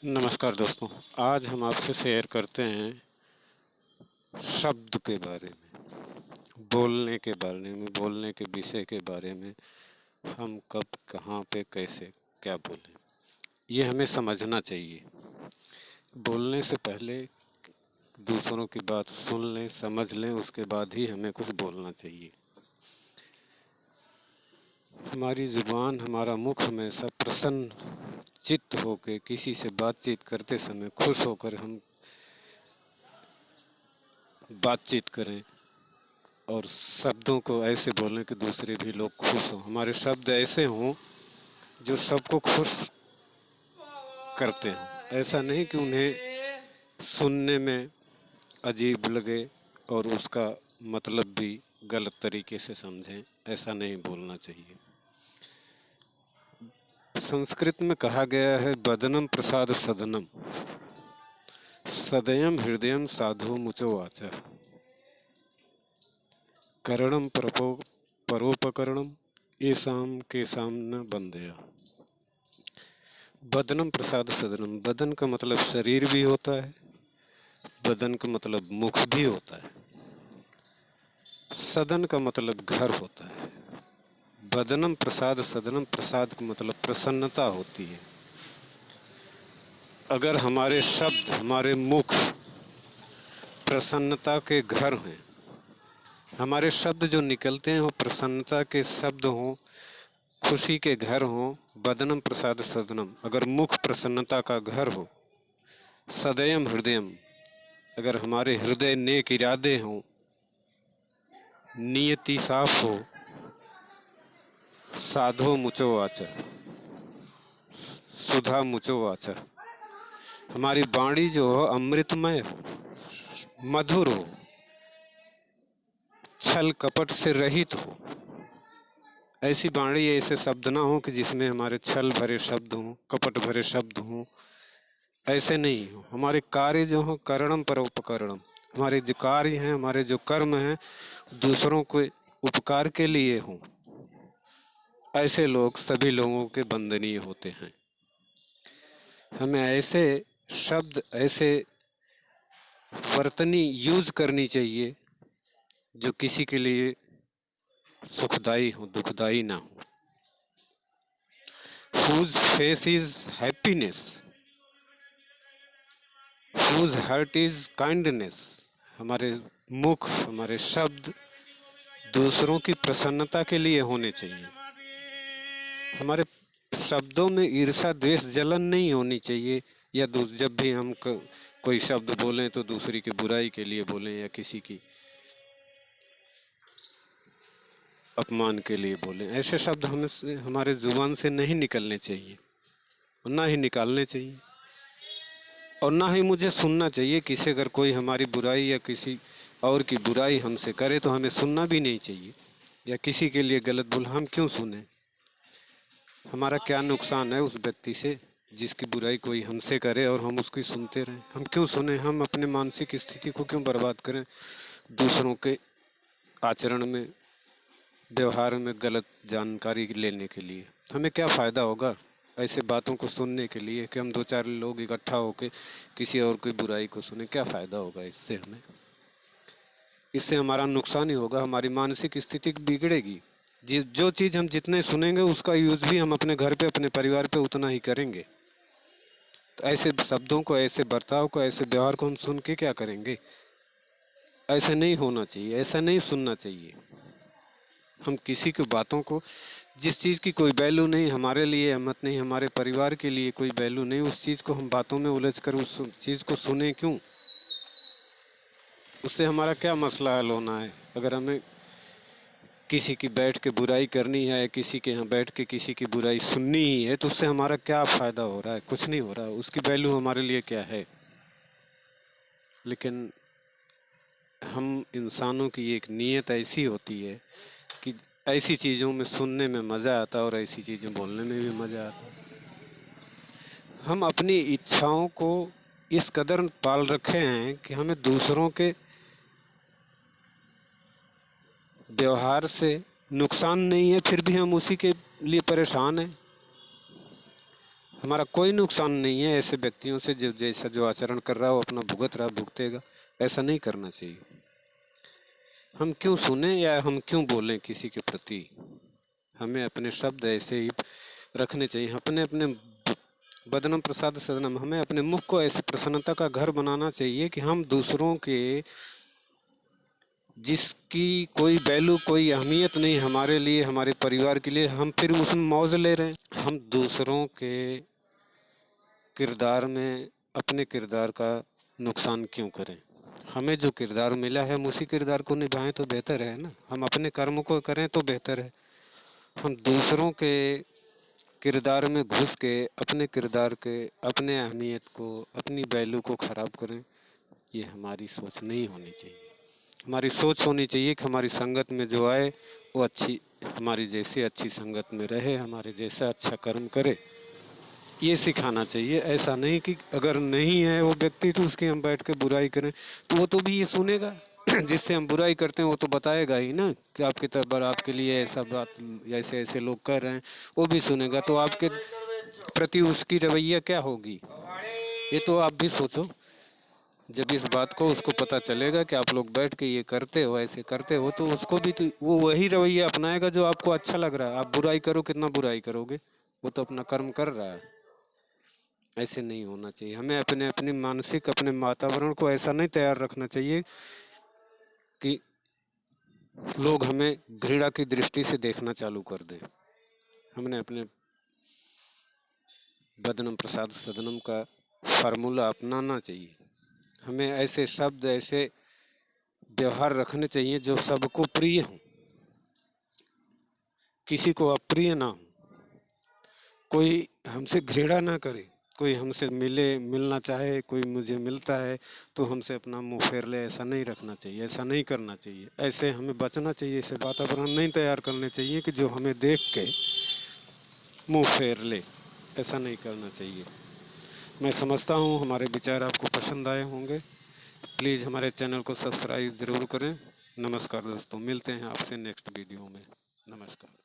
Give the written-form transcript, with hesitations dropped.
नमस्कार दोस्तों। आज हम आपसे शेयर करते हैं शब्द के बारे में, बोलने के बारे में, बोलने के विषय के बारे में। हम कब, कहाँ पे, कैसे, क्या बोलें, ये हमें समझना चाहिए। बोलने से पहले दूसरों की बात सुन लें, समझ लें, उसके बाद ही हमें कुछ बोलना चाहिए। हमारी ज़ुबान, हमारा मुख हमेशा प्रसन्न चित्त होकर किसी से बातचीत करते समय खुश होकर हम बातचीत करें और शब्दों को ऐसे बोलें कि दूसरे भी लोग खुश हों। हमारे शब्द ऐसे हों जो सबको खुश करते हों। ऐसा नहीं कि उन्हें सुनने में अजीब लगे और उसका मतलब भी गलत तरीके से समझें। ऐसा नहीं बोलना चाहिए। संस्कृत में कहा गया है, वदनम प्रसाद सदनम, सदयम हृदयम साधु मुचो वाचा, करणम परोपकरणम येषाम केषाम न बंदया। बदनम प्रसाद सदनम, बदन का मतलब शरीर भी होता है, बदन का मतलब मुख भी होता है, सदन का मतलब घर होता है। बदनम प्रसाद सदनम, प्रसाद का मतलब प्रसन्नता होती है। अगर हमारे शब्द, हमारे मुख प्रसन्नता के घर हैं, हमारे शब्द जो निकलते हैं वो प्रसन्नता के शब्द हों, खुशी के घर हों, बदनम प्रसाद सदनम, अगर मुख प्रसन्नता का घर हो, सदयम हृदयम, अगर हमारे हृदय नेक इरादे हों, नियति साफ हो, साधो मुचो वाचा, सुधा मुचो वाचा, हमारी वाणी जो हो अमृतमय हो, मधुर हो, छल कपट से रहित हो। ऐसी वाणी, ऐसे शब्द ना हो कि जिसमें हमारे छल भरे शब्द हों, कपट भरे शब्द हों। ऐसे नहीं हो। हमारे कार्य जो हो करणम परोपकरणम, हमारे जो कार्य हैं, हमारे जो कर्म हैं, दूसरों के उपकार के लिए हों। ऐसे लोग सभी लोगों के वंदनीय होते हैं। हमें ऐसे शब्द, ऐसे वर्तनी यूज करनी चाहिए जो किसी के लिए सुखदाई हो, दुखदाई ना हो। Whose face is happiness, whose heart is kindness। हमारे मुख, हमारे शब्द दूसरों की प्रसन्नता के लिए होने चाहिए। हमारे शब्दों में ईर्ष्या, द्वेष, जलन नहीं होनी चाहिए। या जब भी हम कोई शब्द बोलें तो दूसरी की बुराई के लिए बोलें या किसी की अपमान के लिए बोलें। ऐसे शब्द हमारे जुबान से नहीं निकलने चाहिए और ना ही निकालने चाहिए। और ना ही मुझे सुनना चाहिए। किसी अगर कोई हमारी बुराई या किसी और की बुराई हमसे करे तो हमें सुनना भी नहीं चाहिए। या किसी के लिए गलत बोल, हम क्यों सुने? हमारा क्या नुकसान है उस व्यक्ति से जिसकी बुराई कोई हमसे करे और हम उसकी सुनते रहें? हम क्यों सुने? हम अपने मानसिक स्थिति को क्यों बर्बाद करें दूसरों के आचरण में, व्यवहार में गलत जानकारी लेने के लिए? हमें क्या फ़ायदा होगा ऐसे बातों को सुनने के लिए कि हम दो चार लोग इकट्ठा होकर किसी और की बुराई को सुने? क्या फ़ायदा होगा इससे? हमें इससे हमारा नुकसान ही होगा। हमारी मानसिक स्थिति बिगड़ेगी। जो चीज़ हम जितने सुनेंगे उसका यूज़ भी हम अपने घर पे, अपने परिवार पे उतना ही करेंगे। तो ऐसे शब्दों को, ऐसे बर्ताव को, ऐसे व्यवहार को हम सुन के क्या करेंगे? ऐसा नहीं होना चाहिए, ऐसा नहीं सुनना चाहिए। हम किसी की बातों को, जिस चीज़ की कोई वैल्यू नहीं, हमारे लिए अहमियत नहीं, हमारे परिवार के लिए कोई वैल्यू नहीं, उस चीज़ को हम बातों में उलझ कर उस चीज़ को सुने क्यों? उससे हमारा क्या मसला हल होना है? अगर हमें किसी की बैठ के बुराई करनी है, किसी के यहाँ बैठ के किसी की बुराई सुननी ही है, तो उससे हमारा क्या फ़ायदा हो रहा है? कुछ नहीं हो रहा। उसकी वैल्यू हमारे लिए क्या है? लेकिन हम इंसानों की एक नीयत ऐसी होती है कि ऐसी चीज़ों में सुनने में मज़ा आता है और ऐसी चीज़ें बोलने में भी मज़ा आता है। हम अपनी इच्छाओं को इस कदर पाल रखे हैं कि हमें दूसरों के व्यवहार से नुकसान नहीं है, फिर भी हम उसी के लिए परेशान हैं। हमारा कोई नुकसान नहीं है ऐसे व्यक्तियों से जो जैसा जो आचरण कर रहा हो अपना भुगत रहा भुगतेगा। ऐसा नहीं करना चाहिए। हम क्यों सुने या हम क्यों बोलें किसी के प्रति। हमें अपने शब्द ऐसे ही रखने चाहिए। अपने अपने बदनम प्रसाद सदनम, हमें अपने मुख को ऐसे प्रसन्नता का घर बनाना चाहिए कि हम दूसरों के जिसकी कोई वैल्यू कोई अहमियत नहीं हमारे लिए हमारे परिवार के लिए, हम फिर उसमें मौज ले रहे हैं। हम दूसरों के किरदार में अपने किरदार का नुकसान क्यों करें। हमें जो किरदार मिला है हम उसी किरदार को निभाएं तो बेहतर है ना। हम अपने कर्म को करें तो बेहतर है। हम दूसरों के किरदार में घुस के अपने किरदार के अपने अहमियत को अपनी वैल्यू को ख़राब करें, ये हमारी सोच नहीं होनी चाहिए। हमारी सोच होनी चाहिए कि हमारी संगत में जो आए वो अच्छी हमारी जैसी अच्छी संगत में रहे, हमारे जैसा अच्छा कर्म करे, ये सिखाना चाहिए। ऐसा नहीं कि अगर नहीं है वो व्यक्ति तो उसकी हम बैठ के बुराई करें, तो वो तो भी ये सुनेगा जिससे हम बुराई करते हैं वो तो बताएगा ही ना कि आपकी तरफ आपके लिए ऐसा बात ऐसे ऐसे लोग कर रहे हैं, वो भी सुनेगा। तो आपके प्रति उसकी रवैया क्या होगी, ये तो आप भी सोचो। जब इस बात को उसको पता चलेगा कि आप लोग बैठ के ये करते हो ऐसे करते हो, तो उसको भी तो वो वही रवैया अपनाएगा जो आपको अच्छा लग रहा है। आप बुराई करो, कितना बुराई करोगे, वो तो अपना कर्म कर रहा है। ऐसे नहीं होना चाहिए। हमें अपने अपनी मानसिक अपने वातावरण को ऐसा नहीं तैयार रखना चाहिए कि लोग हमें घृणा की दृष्टि से देखना चालू कर दें। हमने अपने बदनम प्रसाद सदनम का फार्मूला अपनाना चाहिए। हमें ऐसे शब्द ऐसे व्यवहार रखने चाहिए जो सबको प्रिय हो, किसी को अप्रिय ना हो, कोई हमसे घृणा ना करे। कोई हमसे मिलना चाहे, कोई मुझे मिलता है तो हमसे अपना मुंह फेर ले, ऐसा नहीं रखना चाहिए, ऐसा नहीं करना चाहिए। ऐसे हमें बचना चाहिए। ऐसे वातावरण नहीं तैयार करने चाहिए कि जो हमें देख के मुंह फेर ले, ऐसा नहीं करना चाहिए। मैं समझता हूँ हमारे विचार आपको पसंद आए होंगे। प्लीज़ हमारे चैनल को सब्सक्राइब ज़रूर करें। नमस्कार दोस्तों, मिलते हैं आपसे नेक्स्ट वीडियो में। नमस्कार।